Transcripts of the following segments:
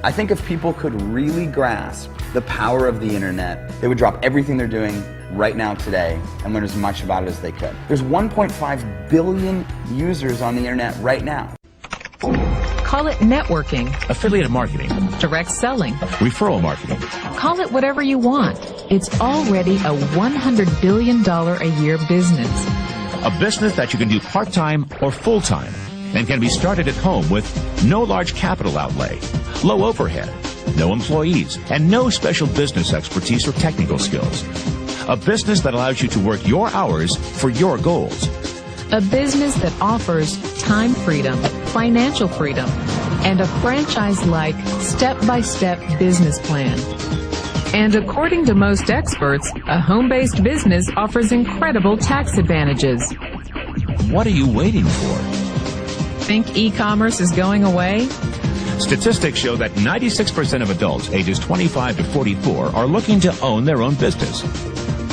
I think if people could really grasp the power of the internet, they would drop everything they're doing right now today and learn as much about it as they could. There's 1.5 billion users on the internet right now. Call it networking, affiliate marketing, direct selling, referral marketing. Call it whatever you want. It's already a $100 billion a year business. A business that you can do part-time or full-time and can be started at home with no large capital outlay, low overhead, no employees, and no special business expertise or technical skills. A business that allows you to work your hours for your goals. A business that offers time freedom, financial freedom, and a franchise-like step-by-step business plan. And according to most experts, a home-based business offers incredible tax advantages. What are you waiting for? Think e-commerce is going away? Statistics show that 96% of adults ages 25 to 44 are looking to own their own business.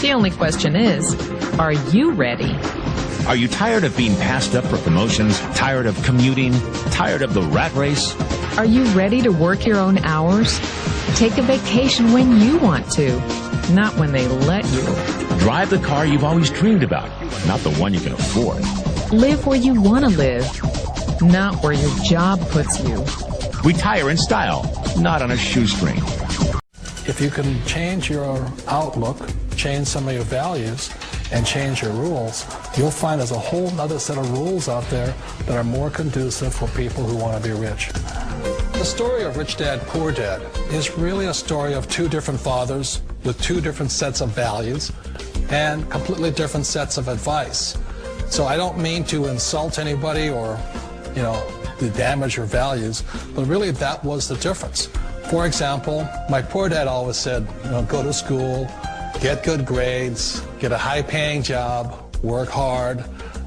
The only question is, are you ready? Are you tired of being passed up for promotions, tired of commuting, tired of the rat race? Are you ready to work your own hours? Take a vacation when you want to, not when they let you. Drive the car you've always dreamed about, not the one you can afford. Live where you want to live, not where your job puts you. Retire in style, not on a shoestring. If you can change your outlook, change some of your values, and change your rules, you'll find there's a whole other set of rules out there that are more conducive for people who want to be rich. The story of Rich Dad, Poor Dad is really a story of two different fathers with two different sets of values and completely different sets of advice. So I don't mean to insult anybody or, to damage your values, but really that was the difference. For example, my poor dad always said, go to school, get good grades, get a high-paying job, work hard,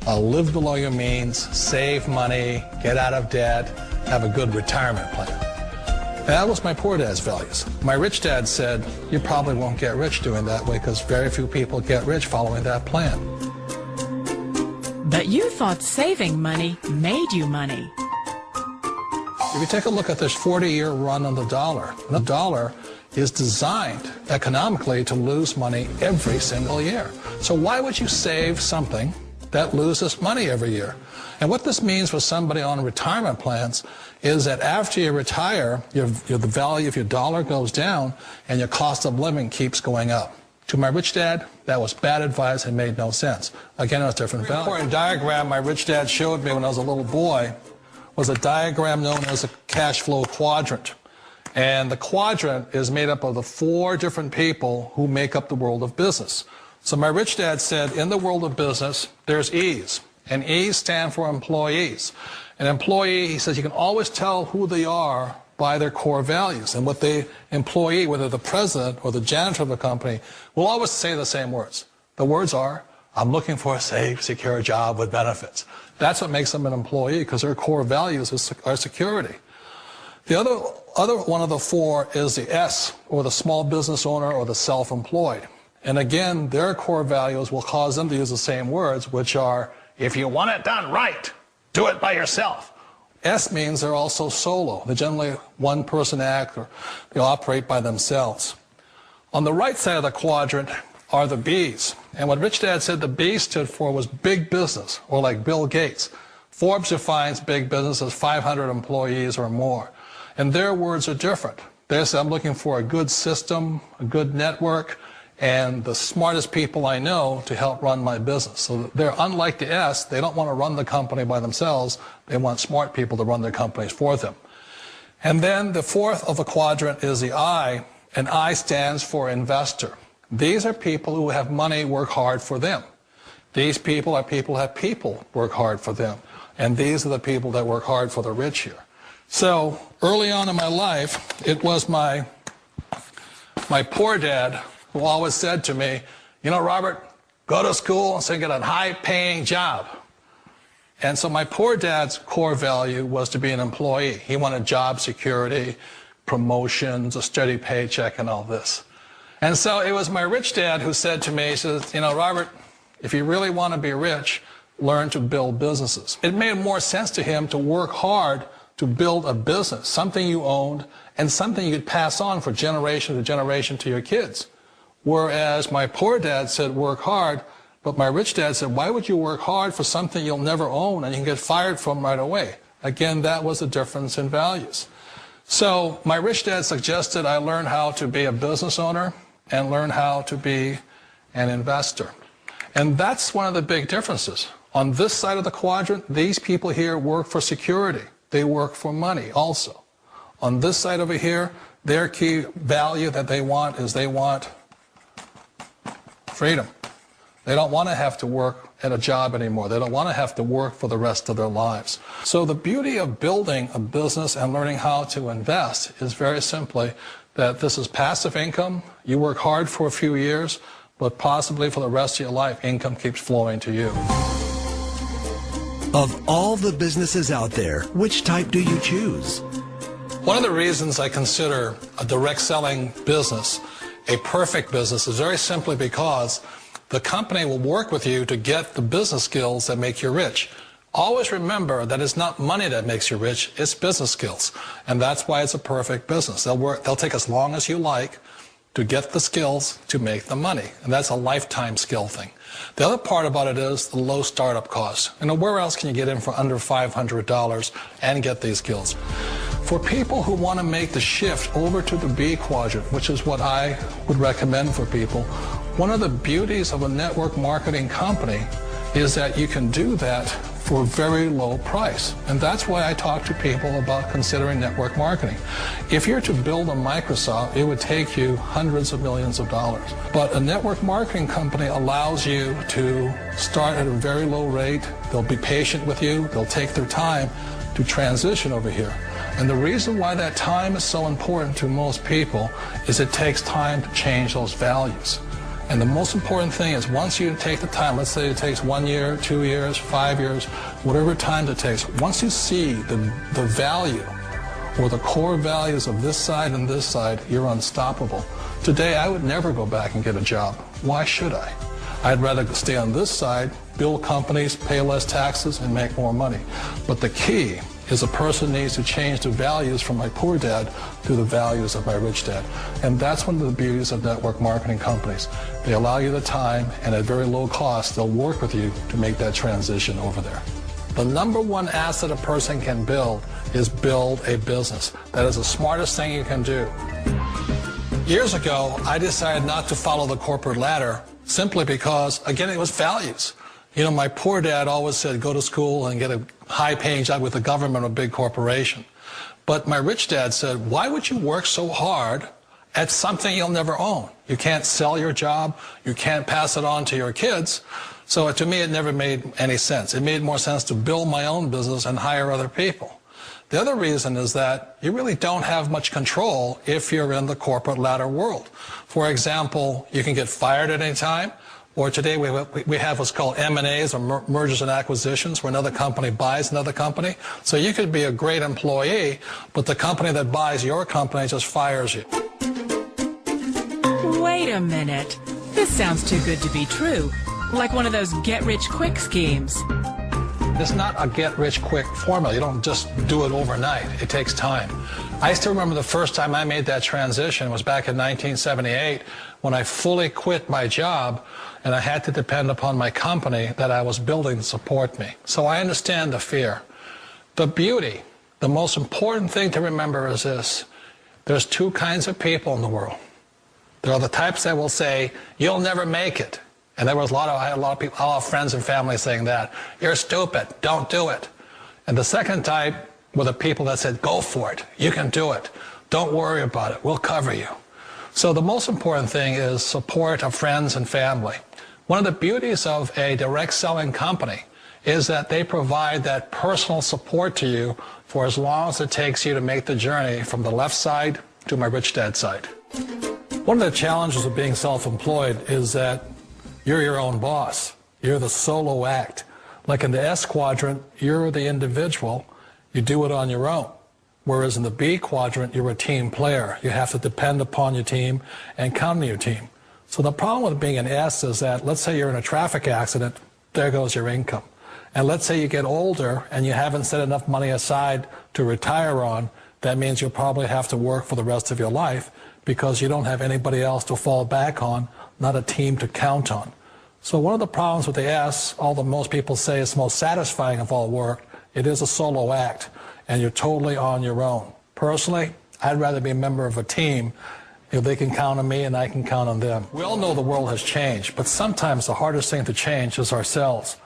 live below your means, save money, get out of debt, have a good retirement plan. And that was my poor dad's values. My rich dad said, you probably won't get rich doing that way because very few people get rich following that plan. But you thought saving money made you money. If you take a look at this 40-year run on the dollar is designed economically to lose money every single year. So why would you save something that loses money every year? And what this means for somebody on retirement plans is that after you retire, the value of your dollar goes down and your cost of living keeps going up. To my rich dad, that was bad advice and made no sense. Again, it was different value. The important diagram my rich dad showed me when I was a little boy was a diagram known as a cash flow quadrant. And the quadrant is made up of the four different people who make up the world of business. So my rich dad said, in the world of business, there's E's. And E's stand for employees. An employee, he says, you can always tell who they are by their core values. And what the employee, whether the president or the janitor of the company, will always say the same words. The words are, I'm looking for a safe, secure job with benefits. That's what makes them an employee, because their core values are security. The other one of the four is the S, or the small business owner or the self-employed. And again, their core values will cause them to use the same words, which are, if you want it done right, do it by yourself. S means they're also solo. They're generally one-person act, or they operate by themselves. On the right side of the quadrant are the B's. And what Rich Dad said the B stood for was big business, or like Bill Gates. Forbes defines big business as 500 employees or more. And their words are different. They say, I'm looking for a good system, a good network, and the smartest people I know to help run my business. So they're unlike the S. They don't want to run the company by themselves. They want smart people to run their companies for them. And then the fourth of the quadrant is the I, and I stands for investor. These are people who have money work hard for them. These people are people who have people work hard for them. And these are the people that work hard for the rich here. So early on in my life, it was my poor dad who always said to me, Robert, go to school and get a high-paying job. And so my poor dad's core value was to be an employee. He wanted job security, promotions, a steady paycheck, and all this. And so it was my rich dad who said to me, he says, Robert, if you really want to be rich, learn to build businesses. It made more sense to him to work hard to build a business, something you owned and something you could pass on for generation to generation to your kids. Whereas my poor dad said, work hard, but my rich dad said, why would you work hard for something you'll never own and you can get fired from right away? Again, that was the difference in values. So my rich dad suggested I learn how to be a business owner and learn how to be an investor. And that's one of the big differences. On this side of the quadrant, these people here work for security. They work for money also. On this side over here, their key value that they want is they want freedom. They don't want to have to work at a job anymore. They don't want to have to work for the rest of their lives. So the beauty of building a business and learning how to invest is very simply that this is passive income. You work hard for a few years, but possibly for the rest of your life, income keeps flowing to you. Of all the businesses out there, which type do you choose? One of the reasons I consider a direct selling business a perfect business is very simply because the company will work with you to get the business skills that make you rich. Always remember that it's not money that makes you rich, it's business skills. And that's why it's a perfect business. They'll take as long as you like to get the skills to make the money. And that's a lifetime skill thing. The other part about it is the low startup cost. Where else can you get in for under $500 and get these skills? For people who want to make the shift over to the B quadrant, which is what I would recommend for people, one of the beauties of a network marketing company is that you can do that for a very low price. And that's why I talk to people about considering network marketing. If you're to build a Microsoft, it would take you hundreds of millions of dollars. But a network marketing company allows you to start at a very low rate. They'll be patient with you. They'll take their time to transition over here. And the reason why that time is so important to most people is it takes time to change those values. And the most important thing is once you take the time, let's say it takes 1 year, 2 years, 5 years, whatever time it takes, once you see the value or the core values of this side and this side, you're unstoppable. Today, I would never go back and get a job. Why should I? I'd rather stay on this side, build companies, pay less taxes, and make more money. But the key is a person needs to change the values from my poor dad to the values of my rich dad. And that's one of the beauties of network marketing companies. They allow you the time, and at very low cost, they'll work with you to make that transition over there. The number one asset a person can build is build a business. That is the smartest thing you can do. Years ago, I decided not to follow the corporate ladder simply because, again, it was values. You know, my poor dad always said, go to school and get a high-paying job with the government or a big corporation. But my rich dad said, why would you work so hard at something you'll never own? You can't sell your job. You can't pass it on to your kids. So to me, it never made any sense. It made more sense to build my own business and hire other people. The other reason is that you really don't have much control if you're in the corporate ladder world. For example, you can get fired at any time. Or today we have what's called M&As, or mergers and acquisitions, where another company buys another company. So you could be a great employee, but the company that buys your company just fires you. Wait a minute. This sounds too good to be true. Like one of those get-rich-quick schemes. It's not a get-rich-quick formula. You don't just do it overnight. It takes time. I still remember the first time I made that transition was back in 1978 when I fully quit my job and I had to depend upon my company that I was building to support me. So I understand the fear. The beauty, the most important thing to remember is this. There's two kinds of people in the world. There are the types that will say, you'll never make it. And I had a lot of people, a lot of friends and family saying that. You're stupid, don't do it. And the second type were the people that said, go for it, you can do it. Don't worry about it, we'll cover you. So the most important thing is support of friends and family. One of the beauties of a direct selling company is that they provide that personal support to you for as long as it takes you to make the journey from the left side to my rich dad side. One of the challenges of being self-employed is that you're your own boss. You're the solo act. Like in the S quadrant, you're the individual. You do it on your own. Whereas in the B quadrant, you're a team player. You have to depend upon your team and count on your team. So the problem with being an S is that, let's say you're in a traffic accident, there goes your income. And let's say you get older and you haven't set enough money aside to retire on, that means you'll probably have to work for the rest of your life because you don't have anybody else to fall back on, not a team to count on. So one of the problems with the S, although most people say it's most satisfying of all work, it is a solo act, and you're totally on your own. Personally, I'd rather be a member of a team if they can count on me and I can count on them. We all know the world has changed, but sometimes the hardest thing to change is ourselves.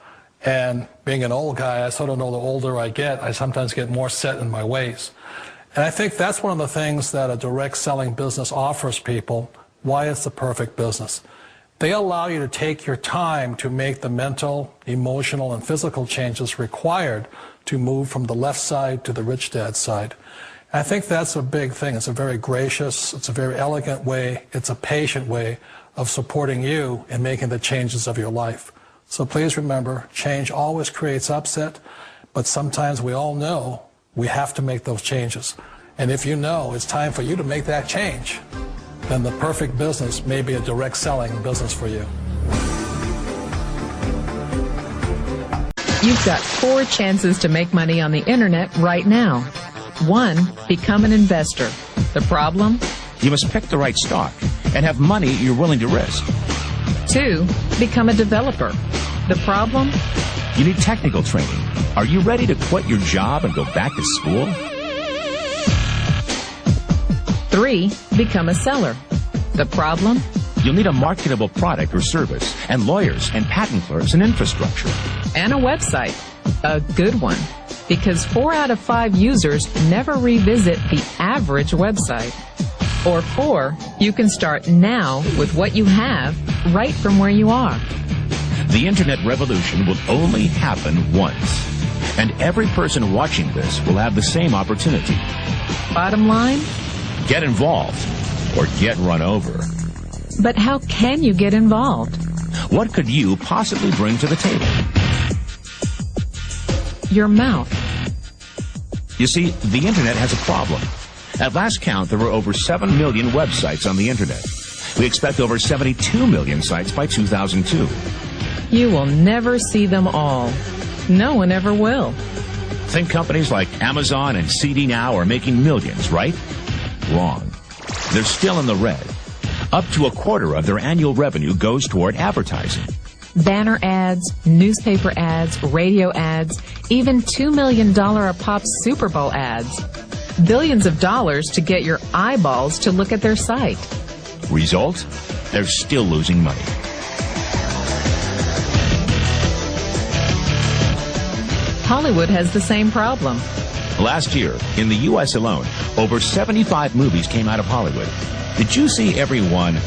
And being an old guy, I sort of know the older I get, I sometimes get more set in my ways. And I think that's one of the things that a direct selling business offers people, why it's the perfect business. They allow you to take your time to make the mental, emotional, and physical changes required to move from the left side to the rich dad side. I think that's a big thing. It's a very gracious, it's a very elegant way, it's a patient way of supporting you in making the changes of your life. So please remember, change always creates upset, but sometimes we all know we have to make those changes. And if you know it's time for you to make that change, then the perfect business may be a direct selling business for you. You've got 4 chances to make money on the internet right now. 1, become an investor. The problem? You must pick the right stock and have money you're willing to risk. 2, become a developer. The problem? You need technical training. Are you ready to quit your job and go back to school? 3, become a seller. The problem? You'll need a marketable product or service, and lawyers and patent clerks and infrastructure. And a website. A good one. Because 4 out of 5 users never revisit the average website. Or 4, you can start now with what you have right from where you are. The internet revolution will only happen once. And every person watching this will have the same opportunity. Bottom line? Get involved or get run over. But how can you get involved? What could you possibly bring to the table? Your mouth. You see, the internet has a problem. At last count, there were over 7 million websites on the internet. We expect over 72 million sites by 2002. You will never see them all. No one ever will. Think companies like Amazon and CD Now are making millions, right? Wrong. They're still in the red. Up to a quarter of their annual revenue goes toward advertising. Banner ads, newspaper ads, radio ads, even $2 million a pop Super Bowl ads. Billions of dollars to get your eyeballs to look at their site. Result? They're still losing money. Hollywood has the same problem. Last year, in the U.S. alone, over 75 movies came out of Hollywood. Did you see every one?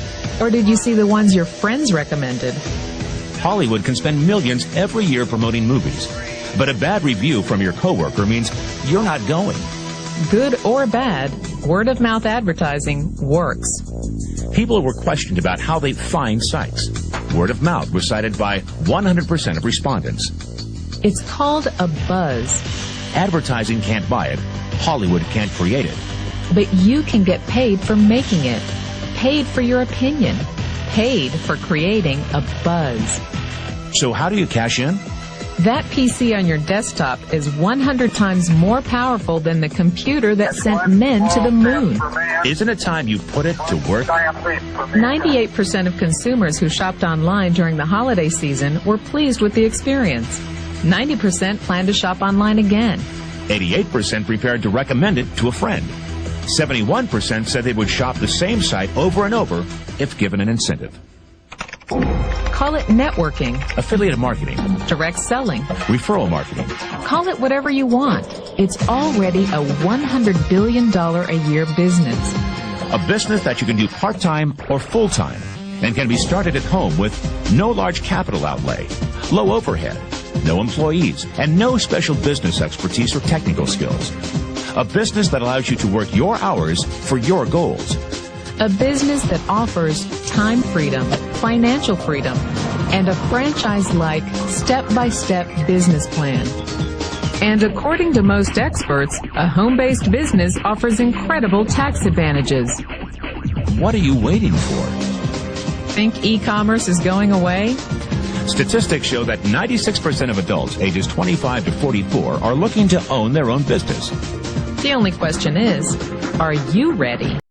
Or did you see the ones your friends recommended? Hollywood can spend millions every year promoting movies, but a bad review from your coworker means you're not going. Good or bad, word-of-mouth advertising works. People were questioned about how they find sites. Word of mouth was cited by 100% of respondents. It's called a buzz. Advertising can't buy it. Hollywood can't create it. But you can get paid for making it. Paid for your opinion. Paid for creating a buzz. So how do you cash in? That PC on your desktop is 100 times more powerful than the computer that sent men to the moon. Isn't it time you put it to work? 98% of consumers who shopped online during the holiday season were pleased with the experience. 90% plan to shop online again. 88% prepared to recommend it to a friend. 71% said they would shop the same site over and over if given an incentive. Call it networking, Affiliate marketing, direct selling, referral marketing. call it whatever you want. It's already a $100 billion a year business. A business that you can do part-time or full-time and can be started at home with no large capital outlay, low overhead, no employees, and no special business expertise or technical skills. A business that allows you to work your hours for your goals. A business that offers time freedom, financial freedom, and a franchise-like step-by-step business plan. And according to most experts, a home-based business offers incredible tax advantages. What are you waiting for? Think e-commerce is going away? Statistics show that 96% of adults ages 25 to 44 are looking to own their own business. The only question is, are you ready?